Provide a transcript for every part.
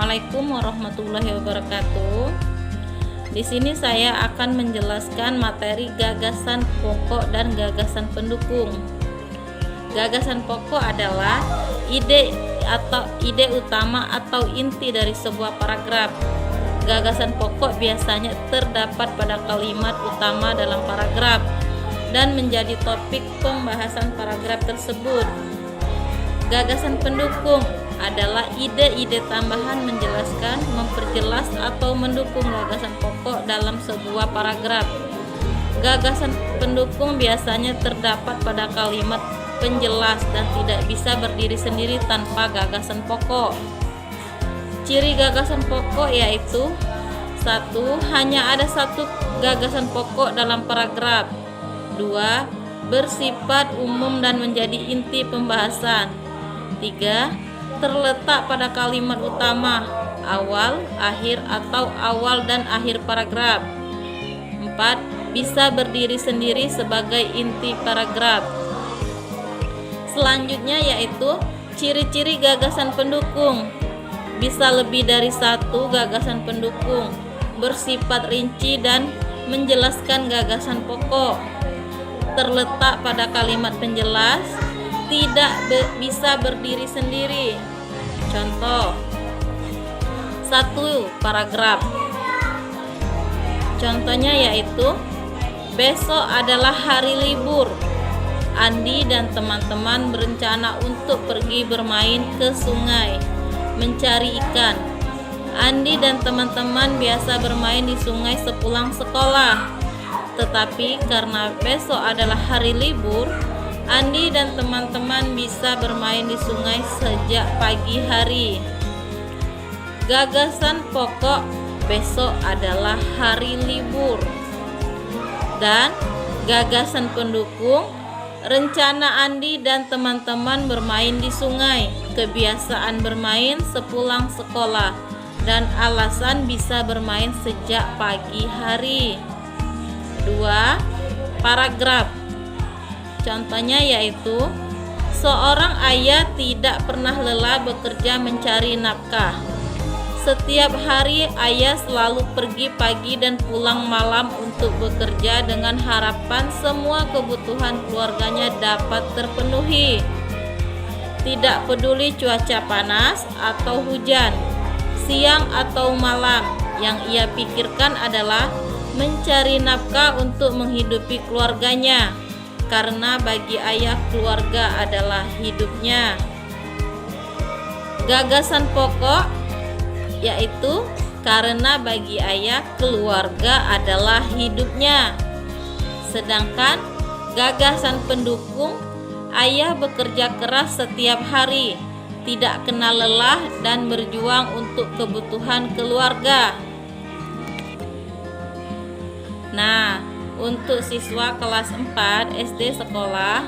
Assalamualaikum warahmatullahi wabarakatuh. Di sini saya akan menjelaskan materi gagasan pokok dan gagasan pendukung. Gagasan pokok adalah ide utama atau inti dari sebuah paragraf. Gagasan pokok biasanya terdapat pada kalimat utama dalam paragraf dan menjadi topik pembahasan paragraf tersebut. Gagasan pendukung adalah ide-ide tambahan menjelaskan, memperjelas atau mendukung gagasan pokok dalam sebuah paragraf. Gagasan pendukung biasanya terdapat pada kalimat penjelas dan tidak bisa berdiri sendiri tanpa gagasan pokok. Ciri gagasan pokok yaitu: 1. Hanya ada satu gagasan pokok dalam paragraf. 2. Bersifat umum dan menjadi inti pembahasan. 3. Terletak pada kalimat utama, awal, akhir, atau awal dan akhir paragraf. 4. Bisa berdiri sendiri sebagai inti paragraf. Selanjutnya yaitu ciri-ciri gagasan pendukung. Bisa lebih dari satu gagasan pendukung, bersifat rinci dan menjelaskan gagasan pokok, terletak pada kalimat penjelas, tidak bisa berdiri sendiri. Contoh: 1. Paragraf. Contohnya yaitu: besok adalah hari libur. Andi dan teman-teman berencana untuk pergi bermain ke sungai, mencari ikan. Andi dan teman-teman biasa bermain di sungai sepulang sekolah. Tetapi karena besok adalah hari libur, Andi dan teman-teman bisa bermain di sungai sejak pagi hari. Gagasan pokok: besok adalah hari libur. Dan gagasan pendukung: rencana Andi dan teman-teman bermain di sungai, kebiasaan bermain sepulang sekolah, dan alasan bisa bermain sejak pagi hari. 2. Paragraf. Contohnya yaitu: seorang ayah tidak pernah lelah bekerja mencari nafkah. Setiap hari ayah selalu pergi pagi dan pulang malam untuk bekerja dengan harapan semua kebutuhan keluarganya dapat terpenuhi. Tidak peduli cuaca panas atau hujan, siang atau malam, yang ia pikirkan adalah mencari nafkah untuk menghidupi keluarganya. Karena bagi ayah keluarga adalah hidupnya. Gagasan pokok yaitu: karena bagi ayah keluarga adalah hidupnya. Sedangkan gagasan pendukung: ayah bekerja keras setiap hari, tidak kenal lelah dan berjuang untuk kebutuhan keluarga. Nah, untuk siswa kelas 4 SD sekolah.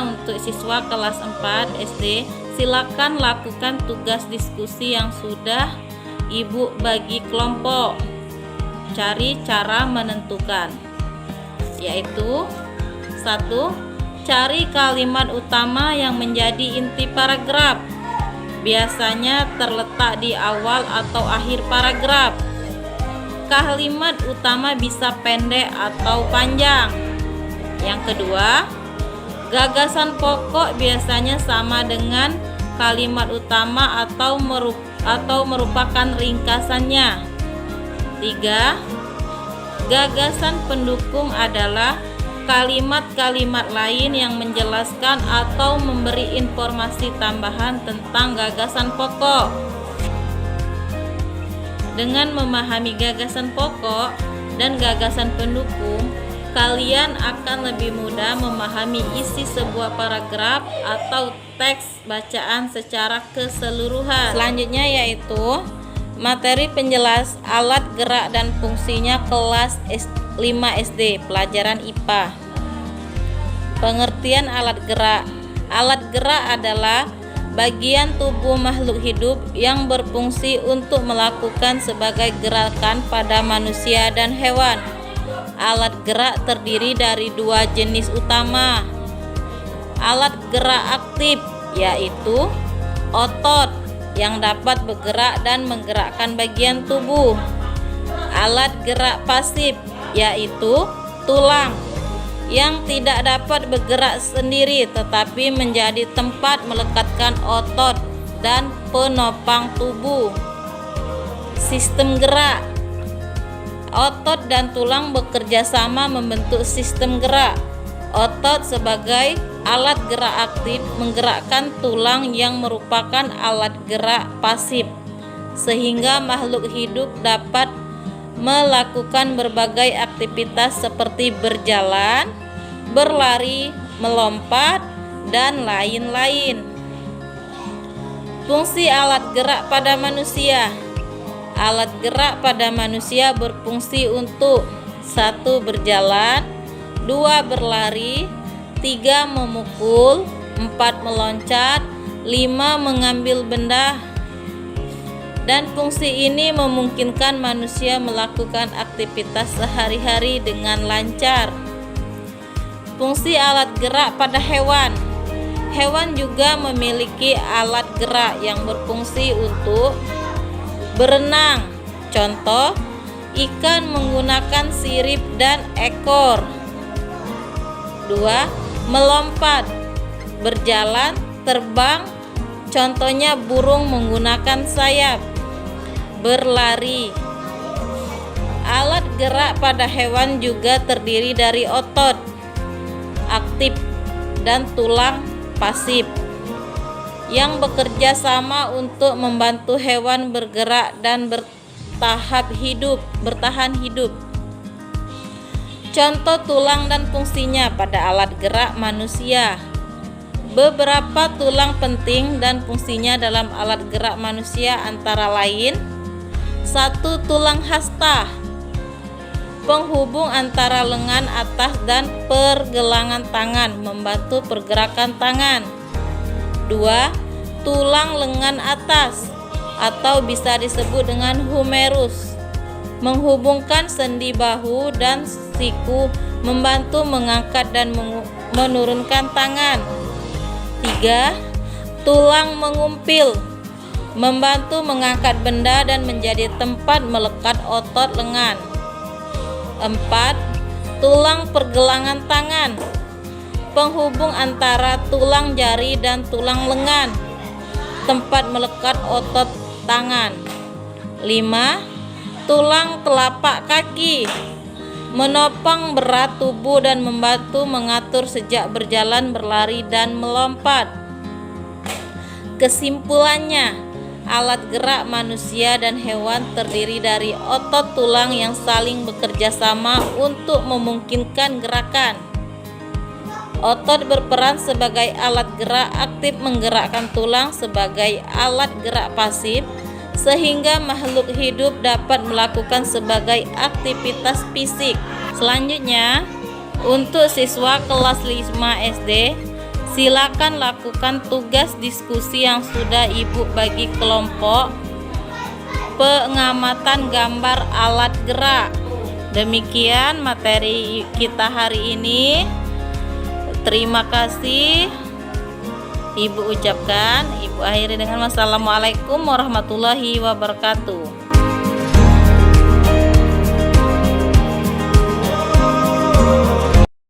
Untuk siswa kelas 4 SD, silakan lakukan tugas diskusi yang sudah Ibu bagi kelompok. Cari cara menentukan, yaitu: 1. Cari kalimat utama yang menjadi inti paragraf. Biasanya terletak di awal atau akhir paragraf. Kalimat utama bisa pendek atau panjang. Yang kedua, gagasan pokok biasanya sama dengan kalimat utama atau merupakan ringkasannya. 3. Gagasan pendukung adalah kalimat-kalimat lain yang menjelaskan atau memberi informasi tambahan tentang gagasan pokok. Dengan memahami gagasan pokok dan gagasan pendukung, kalian akan lebih mudah memahami isi sebuah paragraf atau teks bacaan secara keseluruhan. Selanjutnya yaitu materi penjelas alat gerak dan fungsinya kelas 5 SD, pelajaran IPA. Pengertian alat gerak. Alat gerak adalah bagian tubuh makhluk hidup yang berfungsi untuk melakukan sebagai gerakan pada manusia dan hewan. Alat gerak terdiri dari 2 jenis utama. Alat gerak aktif yaitu otot yang dapat bergerak dan menggerakkan bagian tubuh. Alat gerak pasif yaitu tulang yang tidak dapat bergerak sendiri tetapi menjadi tempat melekatkan otot dan penopang tubuh. Sistem gerak. Otot dan tulang bekerja sama membentuk sistem gerak. Otot sebagai alat gerak aktif menggerakkan tulang yang merupakan alat gerak pasif, sehingga makhluk hidup dapat melakukan berbagai aktivitas seperti berjalan, berlari, melompat, dan lain-lain. Fungsi alat gerak pada manusia. Alat gerak pada manusia berfungsi untuk 1. Berjalan, 2. Berlari, 3. Memukul, 4. Meloncat, 5. Mengambil benda. Dan fungsi ini memungkinkan manusia melakukan aktivitas sehari-hari dengan lancar. Fungsi alat gerak pada hewan. Hewan juga memiliki alat gerak yang berfungsi untuk berenang. Contoh, ikan menggunakan sirip dan ekor. 2. Melompat, berjalan, terbang. Contohnya burung menggunakan sayap. Berlari. Alat gerak pada hewan juga terdiri dari otot aktif dan tulang pasif yang bekerja sama untuk membantu hewan bergerak dan bertahan hidup. Contoh tulang dan fungsinya pada alat gerak manusia. Beberapa tulang penting dan fungsinya dalam alat gerak manusia antara lain: 1. Tulang hasta, penghubung antara lengan atas dan pergelangan tangan, membantu pergerakan tangan. 2. Tulang lengan atas atau bisa disebut dengan humerus, menghubungkan sendi bahu dan siku, membantu mengangkat dan menurunkan tangan. 3. Tulang mengumpil, membantu mengangkat benda dan menjadi tempat melekat otot lengan. 4. Tulang pergelangan tangan, penghubung antara tulang jari dan tulang lengan, tempat melekat otot tangan. 5. Tulang telapak kaki, menopang berat tubuh dan membantu mengatur sejak berjalan, berlari, dan melompat. Kesimpulannya, alat gerak manusia dan hewan terdiri dari otot tulang yang saling bekerja sama untuk memungkinkan gerakan. Otot berperan sebagai alat gerak aktif menggerakkan tulang sebagai alat gerak pasif, sehingga makhluk hidup dapat melakukan sebagai aktivitas fisik. Selanjutnya, untuk siswa kelas 5 SD, silakan lakukan tugas diskusi yang sudah Ibu bagi kelompok pengamatan gambar alat gerak. Demikian materi kita hari ini. Terima kasih Ibu ucapkan. Ibu akhiri dengan wassalamualaikum warahmatullahi wabarakatuh.